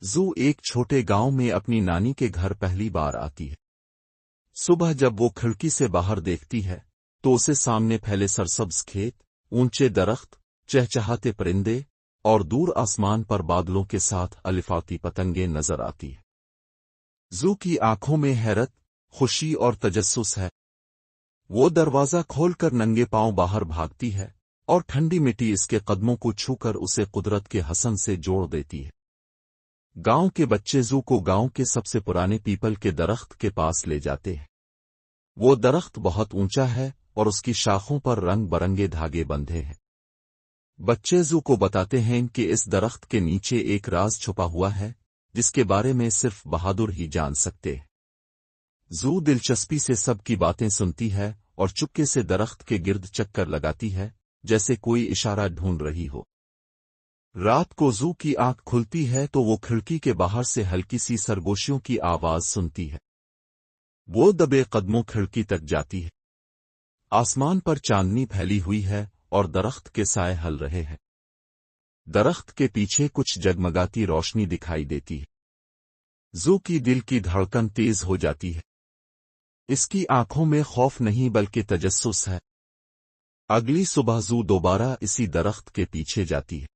زو ایک چھوٹے گاؤں میں اپنی نانی کے گھر پہلی بار آتی ہے۔ صبح جب وہ کھڑکی سے باہر دیکھتی ہے تو اسے سامنے پھیلے سرسبز کھیت، اونچے درخت، چہچہاتے پرندے اور دور آسمان پر بادلوں کے ساتھ الفاتی پتنگیں نظر آتی ہے۔ زو کی آنکھوں میں حیرت، خوشی اور تجسس ہے۔ وہ دروازہ کھول کر ننگے پاؤں باہر بھاگتی ہے اور ٹھنڈی مٹی اس کے قدموں کو چھو کر اسے قدرت کے حسن سے جوڑ دیتی ہے۔ گاؤں کے بچے زو کو گاؤں کے سب سے پرانے پیپل کے درخت کے پاس لے جاتے ہیں۔ وہ درخت بہت اونچا ہے اور اس کی شاخوں پر رنگ برنگے دھاگے بندھے ہیں۔ بچے زو کو بتاتے ہیں کہ اس درخت کے نیچے ایک راز چھپا ہوا ہے جس کے بارے میں صرف بہادر ہی جان سکتے ہیں۔ زو دلچسپی سے سب کی باتیں سنتی ہے اور چپکے سے درخت کے گرد چکر لگاتی ہے جیسے کوئی اشارہ ڈھونڈ رہی ہو۔ رات کو زو کی آنکھ کھلتی ہے تو وہ کھڑکی کے باہر سے ہلکی سی سرگوشیوں کی آواز سنتی ہے۔ وہ دبے قدموں کھڑکی تک جاتی ہے۔ آسمان پر چاندنی پھیلی ہوئی ہے اور درخت کے سائے ہل رہے ہیں۔ درخت کے پیچھے کچھ جگمگاتی روشنی دکھائی دیتی ہے۔ زو کی دل کی دھڑکن تیز ہو جاتی ہے۔ اس کی آنکھوں میں خوف نہیں بلکہ تجسس ہے۔ اگلی صبح زو دوبارہ اسی درخت کے پیچھے جاتی ہے۔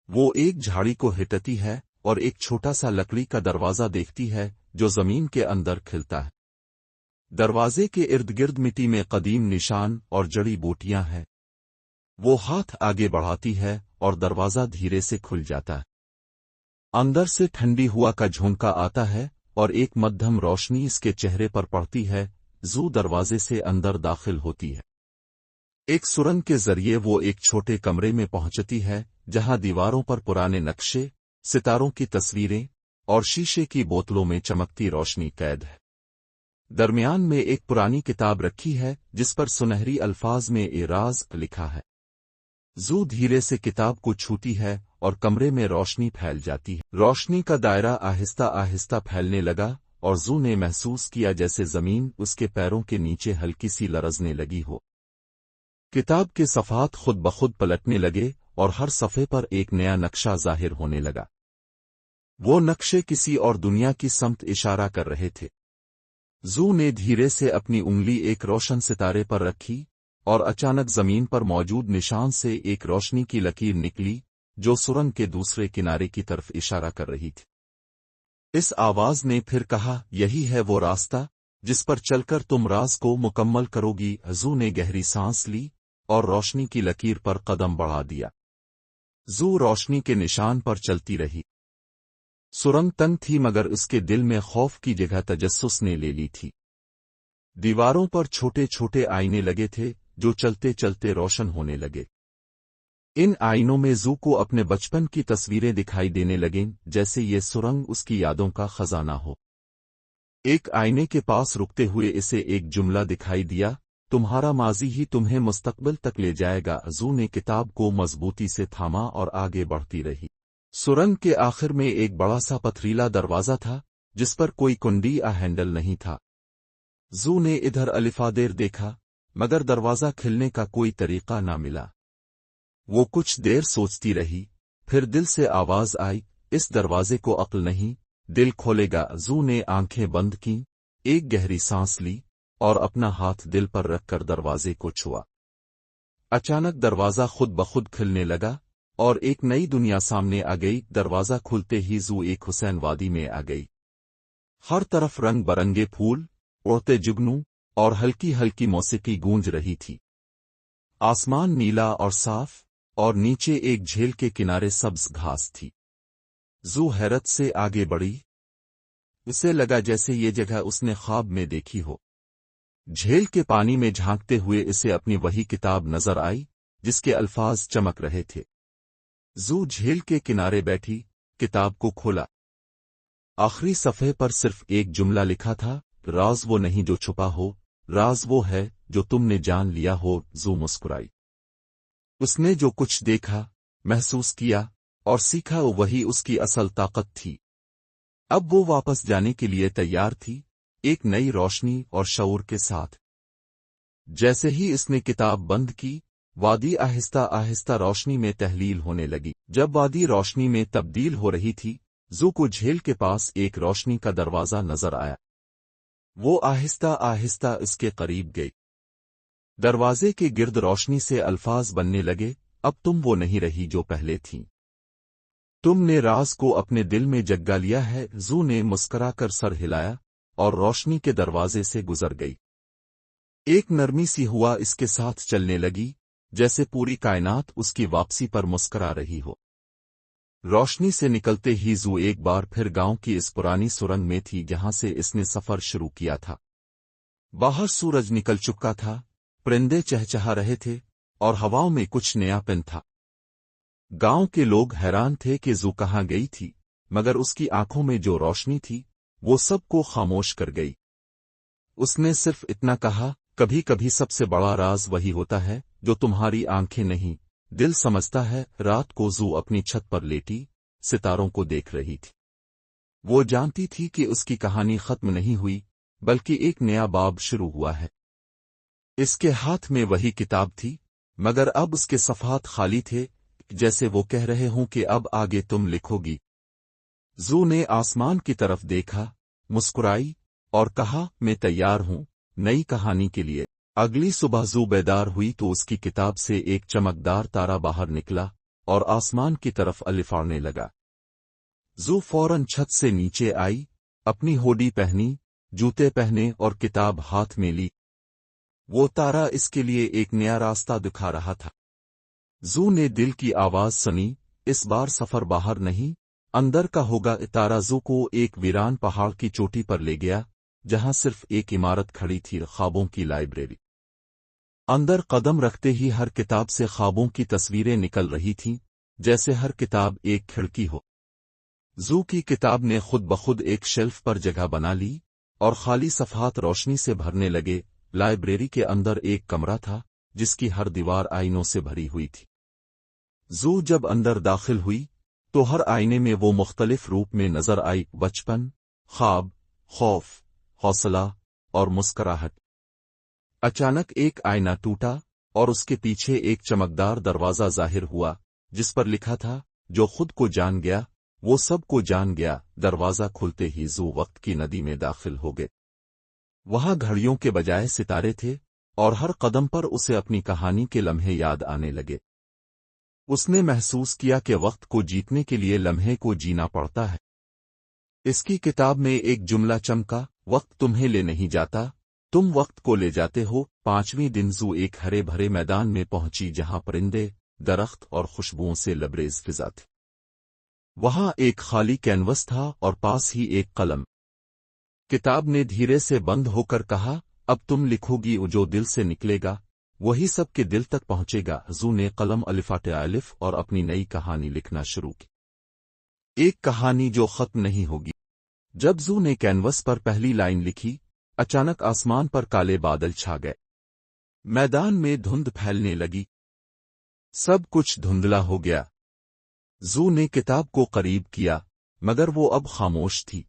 وہ ایک جھاڑی کو ہٹتی ہے اور ایک چھوٹا سا لکڑی کا دروازہ دیکھتی ہے جو زمین کے اندر کھلتا ہے۔ دروازے کے ارد گرد مٹی میں قدیم نشان اور جڑی بوٹیاں ہیں۔ وہ ہاتھ آگے بڑھاتی ہے اور دروازہ دھیرے سے کھل جاتا ہے۔ اندر سے ٹھنڈی ہوا کا جھونکا آتا ہے اور ایک مدھم روشنی اس کے چہرے پر پڑتی ہے۔ زو دروازے سے اندر داخل ہوتی ہے۔ ایک سرنگ کے ذریعے وہ ایک چھوٹے کمرے میں پہنچتی ہے جہاں دیواروں پر پرانے نقشے، ستاروں کی تصویریں اور شیشے کی بوتلوں میں چمکتی روشنی قید ہے۔ درمیان میں ایک پرانی کتاب رکھی ہے جس پر سنہری الفاظ میں "اے راز" لکھا ہے۔ زو دھیرے سے کتاب کو چھوتی ہے اور کمرے میں روشنی پھیل جاتی ہے۔ روشنی کا دائرہ آہستہ آہستہ پھیلنے لگا اور زو نے محسوس کیا جیسے زمین اس کے پیروں کے نیچے ہلکی سی لرزنے لگی ہو۔ کتاب کے صفحات خود بخود پلٹنے لگے اور ہر صفحے پر ایک نیا نقشہ ظاہر ہونے لگا۔ وہ نقشے کسی اور دنیا کی سمت اشارہ کر رہے تھے۔ زو نے دھیرے سے اپنی انگلی ایک روشن ستارے پر رکھی اور اچانک زمین پر موجود نشان سے ایک روشنی کی لکیر نکلی جو سرنگ کے دوسرے کنارے کی طرف اشارہ کر رہی تھی۔ اس آواز نے پھر کہا، "یہی ہے وہ راستہ جس پر چل کر تم راز کو مکمل کرو گی۔" زو نے گہری سانس لی اور روشنی کی لکیر پر قدم بڑھا دیا۔ زو روشنی کے نشان پر چلتی رہی۔ سرنگ تنگ تھی مگر اس کے دل میں خوف کی جگہ تجسس نے لے لی تھی۔ دیواروں پر چھوٹے چھوٹے آئینے لگے تھے جو چلتے چلتے روشن ہونے لگے۔ ان آئینوں میں زو کو اپنے بچپن کی تصویریں دکھائی دینے لگیں جیسے یہ سرنگ اس کی یادوں کا خزانہ ہو۔ ایک آئینے کے پاس رکتے ہوئے اسے ایک جملہ دکھائی دیا، "تمہارا ماضی ہی تمہیں مستقبل تک لے جائے گا۔" زو نے کتاب کو مضبوطی سے تھاما اور آگے بڑھتی رہی۔ سرنگ کے آخر میں ایک بڑا سا پتھریلا دروازہ تھا جس پر کوئی کنڈی یا ہینڈل نہیں تھا۔ زو نے ادھر الفا دیر دیکھا مگر دروازہ کھلنے کا کوئی طریقہ نہ ملا۔ وہ کچھ دیر سوچتی رہی، پھر دل سے آواز آئی، "اس دروازے کو عقل نہیں، دل کھولے گا۔" زو نے آنکھیں بند کیں، ایک گہری سانس لی اور اپنا ہاتھ دل پر رکھ کر دروازے کو چھوا۔ اچانک دروازہ خود بخود کھلنے لگا اور ایک نئی دنیا سامنے آ گئی۔ دروازہ کھلتے ہی زو ایک حسین وادی میں آ گئی۔ ہر طرف رنگ برنگے پھول، اڑتے جگنو اور ہلکی ہلکی موسیقی گونج رہی تھی۔ آسمان نیلا اور صاف اور نیچے ایک جھیل کے کنارے سبز گھاس تھی۔ زو حیرت سے آگے بڑھی۔ اسے لگا جیسے یہ جگہ اس نے خواب میں دیکھی ہو۔ جھیل کے پانی میں جھانکتے ہوئے اسے اپنی وہی کتاب نظر آئی جس کے الفاظ چمک رہے تھے۔ زو جھیل کے کنارے بیٹھی، کتاب کو کھولا۔ آخری صفحے پر صرف ایک جملہ لکھا تھا، "راز وہ نہیں جو چھپا ہو، راز وہ ہے جو تم نے جان لیا ہو۔" زو مسکرائی۔ اس نے جو کچھ دیکھا، محسوس کیا اور سیکھا وہی اس کی اصل طاقت تھی۔ اب وہ واپس جانے کے لیے تیار تھی، ایک نئی روشنی اور شعور کے ساتھ۔ جیسے ہی اس نے کتاب بند کی، وادی آہستہ آہستہ روشنی میں تحلیل ہونے لگی۔ جب وادی روشنی میں تبدیل ہو رہی تھی، زو کو جھیل کے پاس ایک روشنی کا دروازہ نظر آیا۔ وہ آہستہ آہستہ اس کے قریب گئی۔ دروازے کے گرد روشنی سے الفاظ بننے لگے، اب تم وہ نہیں رہی جو پہلے تھیں۔ تم نے راز کو اپنے دل میں جگہ لیا ہے۔ زو نے مسکرا کر سر ہلایا اور روشنی کے دروازے سے گزر گئی۔ ایک نرمی سی ہوا اس کے ساتھ چلنے لگی، جیسے پوری کائنات اس کی واپسی پر مسکرا رہی ہو۔ روشنی سے نکلتے ہی زو ایک بار پھر گاؤں کی اس پرانی سرنگ میں تھی جہاں سے اس نے سفر شروع کیا تھا۔ باہر سورج نکل چکا تھا، پرندے چہچہا رہے تھے اور ہواؤں میں کچھ نیا پن تھا۔ گاؤں کے لوگ حیران تھے کہ زو کہاں گئی تھی، مگر اس کی آنکھوں میں جو روشنی تھی وہ سب کو خاموش کر گئی۔ اس نے صرف اتنا کہا، کبھی کبھی سب سے بڑا راز وہی ہوتا ہے جو تمہاری آنکھیں نہیں، دل سمجھتا ہے۔ رات کو زو اپنی چھت پر لیٹی ستاروں کو دیکھ رہی تھی۔ وہ جانتی تھی کہ اس کی کہانی ختم نہیں ہوئی، بلکہ ایک نیا باب شروع ہوا ہے۔ اس کے ہاتھ میں وہی کتاب تھی، مگر اب اس کے صفحات خالی تھے، جیسے وہ کہہ رہے ہوں کہ اب آگے تم لکھو گی۔ زو نے آسمان کی طرف دیکھا، مسکرائی اور کہا، میں تیار ہوں نئی کہانی کے لیے۔ اگلی صبح زو بیدار ہوئی تو اس کی کتاب سے ایک چمکدار تارا باہر نکلا اور آسمان کی طرف الفاڑنے لگا۔ زو فوراً چھت سے نیچے آئی، اپنی ہوڈی پہنی، جوتے پہنے اور کتاب ہاتھ میں لی۔ وہ تارا اس کے لیے ایک نیا راستہ دکھا رہا تھا۔ زو نے دل کی آواز سنی، اس بار سفر باہر نہیں، اندر کا ہوگا۔ تارا زو کو ایک ویران پہاڑ کی چوٹی پر لے گیا، جہاں صرف ایک عمارت کھڑی تھی، خوابوں کی لائبریری۔ اندر قدم رکھتے ہی ہر کتاب سے خوابوں کی تصویریں نکل رہی تھیں، جیسے ہر کتاب ایک کھڑکی ہو۔ زو کی کتاب نے خود بخود ایک شیلف پر جگہ بنا لی اور خالی صفحات روشنی سے بھرنے لگے۔ لائبریری کے اندر ایک کمرہ تھا جس کی ہر دیوار آئینوں سے بھری ہوئی تھی۔ زو جب اندر داخل ہوئی تو ہر آئینے میں وہ مختلف روپ میں نظر آئی، بچپن، خواب، خوف، حوصلہ اور مسکراہٹ۔ اچانک ایک آئینہ ٹوٹا اور اس کے پیچھے ایک چمکدار دروازہ ظاہر ہوا جس پر لکھا تھا، جو خود کو جان گیا وہ سب کو جان گیا۔ دروازہ کھلتے ہی زو وقت کی ندی میں داخل ہو گئے۔ وہاں گھڑیوں کے بجائے ستارے تھے اور ہر قدم پر اسے اپنی کہانی کے لمحے یاد آنے لگے۔ اس نے محسوس کیا کہ وقت کو جیتنے کے لیے لمحے کو جینا پڑتا ہے۔ اس کی کتاب میں ایک جملہ چمکا، وقت تمہیں لے نہیں جاتا، تم وقت کو لے جاتے ہو۔ 5ویں دن زو ایک ہرے بھرے میدان میں پہنچی جہاں پرندے، درخت اور خوشبوؤں سے لبریز فضا تھی۔ وہاں ایک خالی کینوس تھا اور پاس ہی ایک قلم۔ کتاب نے دھیرے سے بند ہو کر کہا، اب تم لکھو گی، جو دل سے نکلے گا وہی سب کے دل تک پہنچے گا۔ زو نے قلم الفاٹ الف اور اپنی نئی کہانی لکھنا شروع کی، ایک کہانی جو ختم نہیں ہوگی۔ جب زو نے کینوس پر پہلی لائن لکھی، اچانک آسمان پر کالے بادل چھا گئے۔ میدان میں دھند پھیلنے لگی، سب کچھ دھندلا ہو گیا۔ زو نے کتاب کو قریب کیا، مگر وہ اب خاموش تھی۔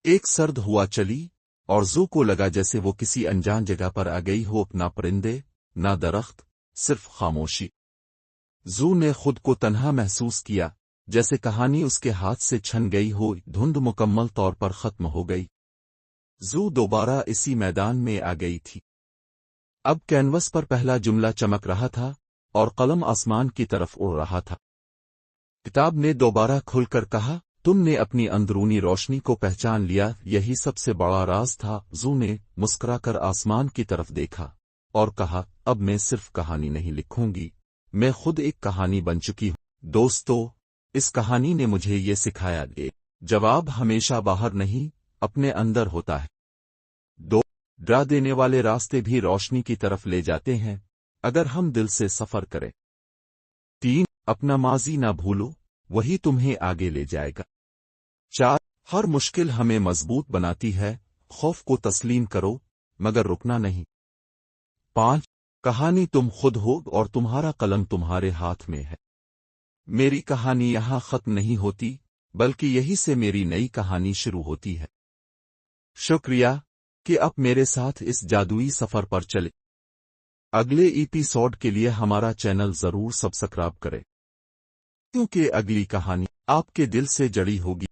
ایک سرد ہوا چلی اور زو کو لگا جیسے وہ کسی انجان جگہ پر آ گئی ہو، نہ پرندے، نہ درخت، صرف خاموشی۔ زو نے خود کو تنہا محسوس کیا، جیسے کہانی اس کے ہاتھ سے چھن گئی ہو۔ دھند مکمل طور پر ختم ہو گئی۔ زو دوبارہ اسی میدان میں آ گئی تھی۔ اب کینوس پر پہلا جملہ چمک رہا تھا اور قلم آسمان کی طرف اڑ رہا تھا۔ کتاب نے دوبارہ کھل کر کہا، تم نے اپنی اندرونی روشنی کو پہچان لیا، یہی سب سے بڑا راز تھا۔ زو نے مسکرا کر آسمان کی طرف دیکھا اور کہا، اب میں صرف کہانی نہیں لکھوں گی، میں خود ایک کہانی بن چکی ہوں۔ دوستو، اس کہانی نے مجھے یہ سکھایا کہ جواب ہمیشہ باہر نہیں، اپنے اندر ہوتا ہے۔ ڈرا دینے والے راستے بھی روشنی کی طرف لے جاتے ہیں اگر ہم دل سے سفر کریں۔ 3 اپنا ماضی نہ بھولو، وہی تمہیں آگے لے جائے گا۔ 4 ہر مشکل ہمیں مضبوط بناتی ہے، خوف کو تسلیم کرو مگر رکنا نہیں۔ 5 کہانی تم خود ہو اور تمہارا قلم تمہارے ہاتھ میں ہے۔ میری کہانی یہاں ختم نہیں ہوتی، بلکہ یہی سے میری نئی کہانی شروع ہوتی ہے۔ شکریہ کہ آپ میرے ساتھ اس جادوئی سفر پر چلے۔ اگلے ایپیسوڈ کے لیے ہمارا چینل ضرور سبسکرائب کریں۔ کیونکہ اگلی کہانی آپ کے دل سے جڑی ہوگی۔